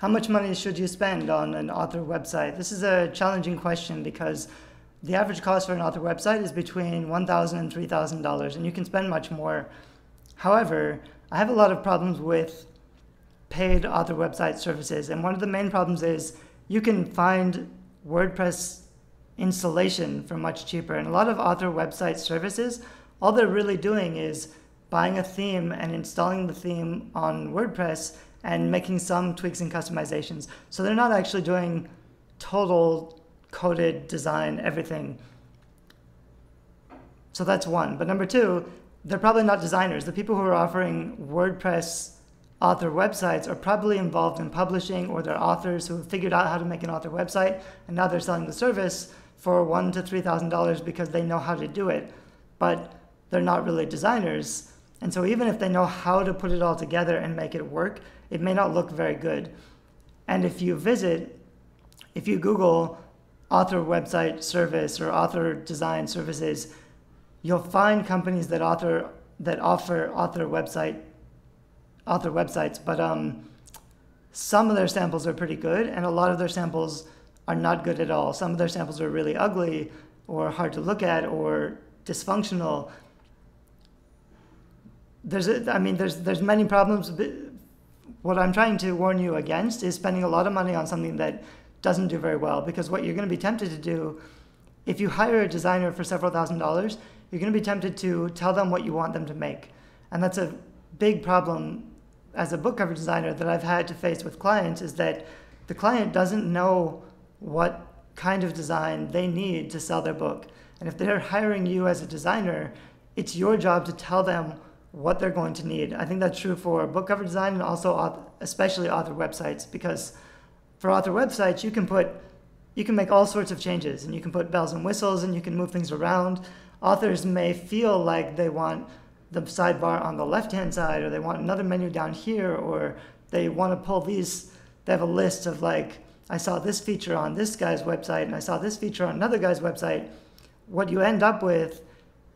How much money should you spend on an author website? This is a challenging question because the average cost for an author website is between $1,000 and $3,000, and you can spend much more. However, I have a lot of problems with paid author website services, and one of the main problems is you can find WordPress installation for much cheaper. And a lot of author website services, all they're really doing is buying a theme and installing the theme on WordPress and making some tweaks and customizations. So they're not actually doing total coded design, everything. So that's one. But number two, they're probably not designers. The people who are offering WordPress author websites are probably involved in publishing, or they're authors who have figured out how to make an author website, and now they're selling the service for $1,000 to $3,000 because they know how to do it. But they're not really designers. And so even if they know how to put it all together and make it work, it may not look very good. And if you Google author website service or author design services, you'll find companies that offer author websites, but some of their samples are pretty good, and a lot of their samples are not good at all. Some of their samples are really ugly or hard to look at or dysfunctional. There's many problems. What I'm trying to warn you against is spending a lot of money on something that doesn't do very well, because what you're going to be tempted to do, if you hire a designer for several $1,000s, you're going to be tempted to tell them what you want them to make. And that's a big problem as a book cover designer that I've had to face with clients, is that the client doesn't know what kind of design they need to sell their book. And if they're hiring you as a designer, it's your job to tell them what they're going to need. I think that's true for book cover design and also especially author websites, because for author websites, you can make all sorts of changes, and you can put bells and whistles, and you can move things around. Authors may feel like they want the sidebar on the left-hand side, or they want another menu down here, or they want to pull these. They have a list of, like, I saw this feature on this guy's website, and I saw this feature on another guy's website. What you end up with,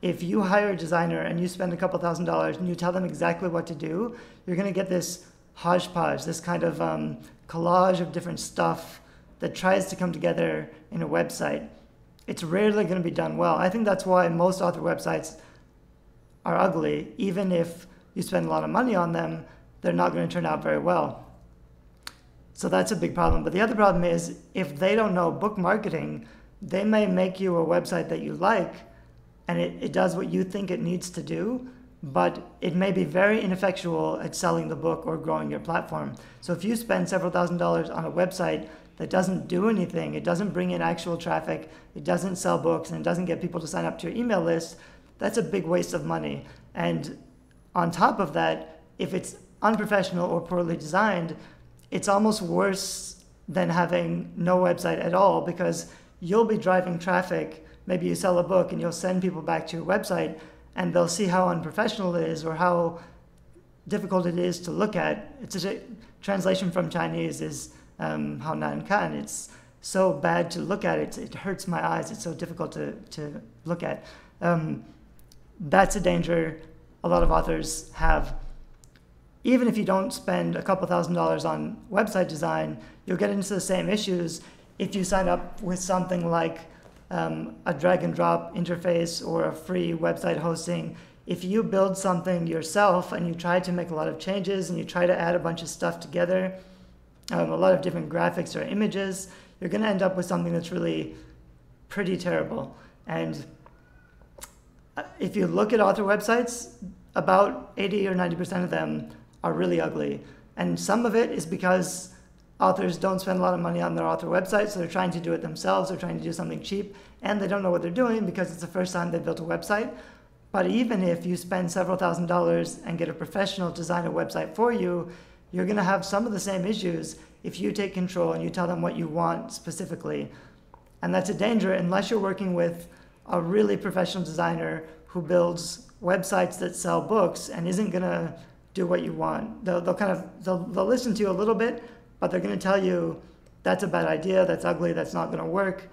if you hire a designer and you spend a couple $1,000s and you tell them exactly what to do, you're going to get this hodgepodge, this kind of collage of different stuff that tries to come together in a website. It's rarely going to be done well. I think that's why most author websites are ugly. Even if you spend a lot of money on them, they're not going to turn out very well. So that's a big problem. But the other problem is, if they don't know book marketing, they may make you a website that you like, and it does what you think it needs to do, but it may be very ineffectual at selling the book or growing your platform. So if you spend several $1,000s on a website that doesn't do anything, it doesn't bring in actual traffic, it doesn't sell books, and it doesn't get people to sign up to your email list, that's a big waste of money. And on top of that, if it's unprofessional or poorly designed, it's almost worse than having no website at all, because you'll be driving traffic. Maybe you sell a book and you'll send people back to your website, and they'll see how unprofessional it is or how difficult it is to look at. It's a translation from Chinese is how nan kan. It's so bad to look at. It hurts my eyes. It's so difficult to look at. That's a danger a lot of authors have. Even if you don't spend a couple $1,000s on website design, you'll get into the same issues if you sign up with something like a drag and drop interface or a free website hosting. If you build something yourself and you try to make a lot of changes and you try to add a bunch of stuff together, a lot of different graphics or images, you're going to end up with something that's really pretty terrible. And if you look at author websites, about 80 or 90% of them are really ugly. And some of it is because authors don't spend a lot of money on their author website, so they're trying to do it themselves, they're trying to do something cheap, and they don't know what they're doing because it's the first time they built a website. But even if you spend several $1,000s and get a professional to design a website for you, you're going to have some of the same issues if you take control and you tell them what you want specifically. And that's a danger unless you're working with a really professional designer who builds websites that sell books and isn't going to do what you want. They'll listen to you a little bit, but they're going to tell you that's a bad idea, that's ugly, that's not going to work.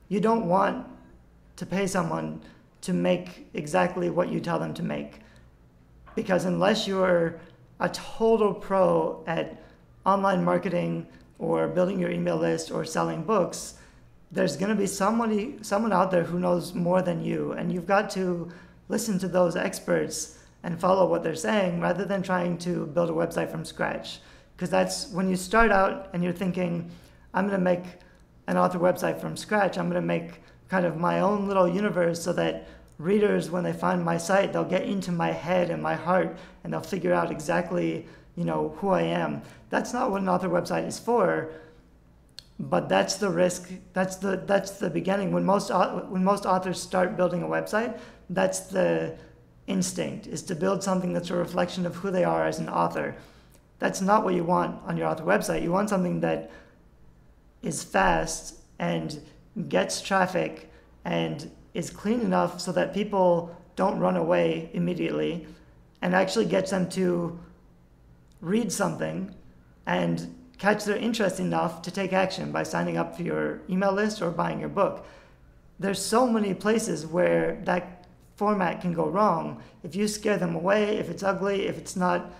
You don't want to pay someone to make exactly what you tell them to make, because unless you're a total pro at online marketing or building your email list or selling books, there's going to be someone out there who knows more than you, and you've got to listen to those experts and follow what they're saying rather than trying to build a website from scratch. Because that's when you start out and you're thinking, I'm going to make an author website from scratch. I'm going to make kind of my own little universe so that readers, when they find my site, they'll get into my head and my heart and they'll figure out exactly, who I am. That's not what an author website is for. But that's the risk. That's the beginning. When most authors start building a website, that's the instinct, is to build something that's a reflection of who they are as an author. That's not what you want on your author website. You want something that is fast and gets traffic and is clean enough so that people don't run away immediately, and actually gets them to read something and catch their interest enough to take action by signing up for your email list or buying your book. There's so many places where that format can go wrong. If you scare them away, if it's ugly, if it's not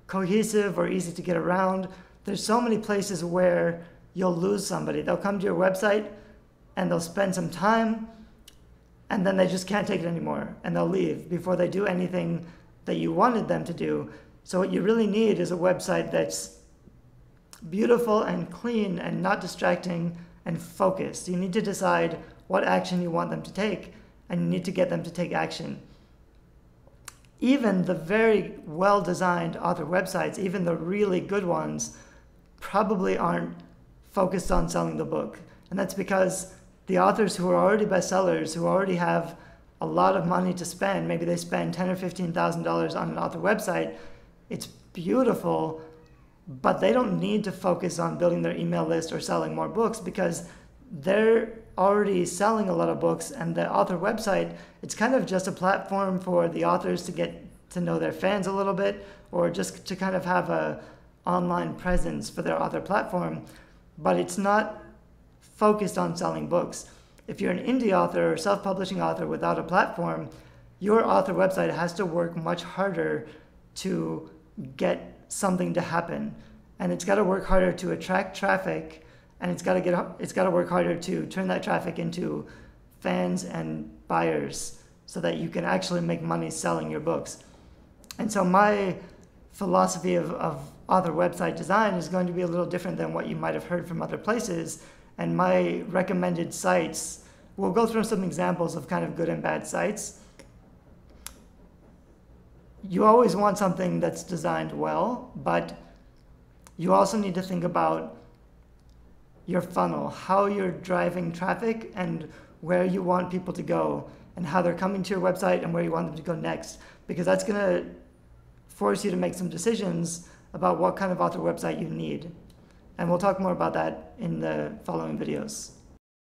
cohesive or easy to get around, there's so many places where you'll lose somebody. They'll come to your website and they'll spend some time and then they just can't take it anymore and they'll leave before they do anything that you wanted them to do. So what you really need is a website that's beautiful and clean and not distracting and focused. You need to decide what action you want them to take, and you need to get them to take action. Even the very well-designed author websites, even the really good ones, probably aren't focused on selling the book. And that's because the authors who are already bestsellers, who already have a lot of money to spend, maybe they spend $10,000 or $15,000 on an author website, it's beautiful, but they don't need to focus on building their email list or selling more books because they're already selling a lot of books, and the author website, it's kind of just a platform for the authors to get to know their fans a little bit, or just to kind of have a online presence for their author platform, but it's not focused on selling books. If you're an indie author or self-publishing author without a platform, your author website has to work much harder to get something to happen, and it's got to work harder to attract traffic, and it's got to work harder to turn that traffic into fans and buyers so that you can actually make money selling your books. And so my philosophy of author website design is going to be a little different than what you might have heard from other places, and my recommended sites, we'll go through some examples of kind of good and bad sites. You always want something that's designed well, but you also need to think about your funnel, how you're driving traffic and where you want people to go and how they're coming to your website and where you want them to go next, because that's going to force you to make some decisions about what kind of author website you need. And we'll talk more about that in the following videos.